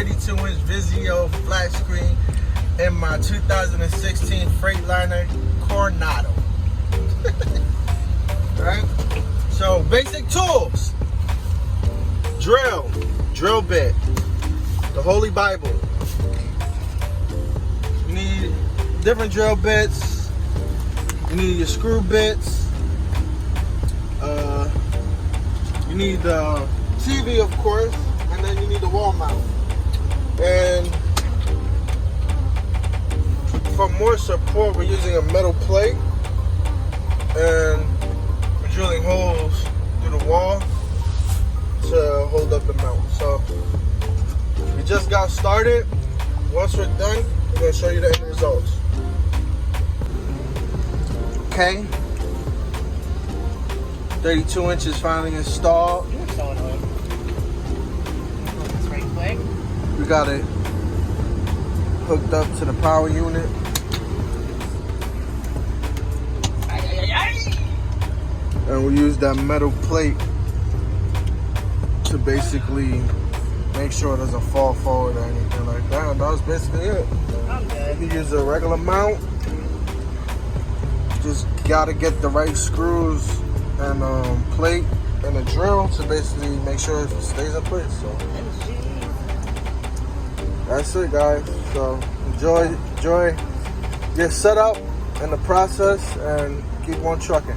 32-inch Vizio flat screen in my 2016 Freightliner Coronado. Right? So basic tools: drill bit, the Holy Bible. You need different drill bits. You need your screw bits. You need the TV, of course, and then you need the wall mount. And for more support, we're using a metal plate, and we're drilling holes through the wall to hold up the mount. So we just got started. Once we're done, we're going to show you the end results. Okay, 32 inches finally installed. You were selling on this right quick. We got it hooked up to the power unit. And we use that metal plate to basically make sure it doesn't fall forward or anything like that. And that was basically it. I'm good. You use a regular mount. Just gotta get the right screws and plate and a drill to basically make sure it stays in place. So that's it, guys. So enjoy your setup and the process, and keep on trucking.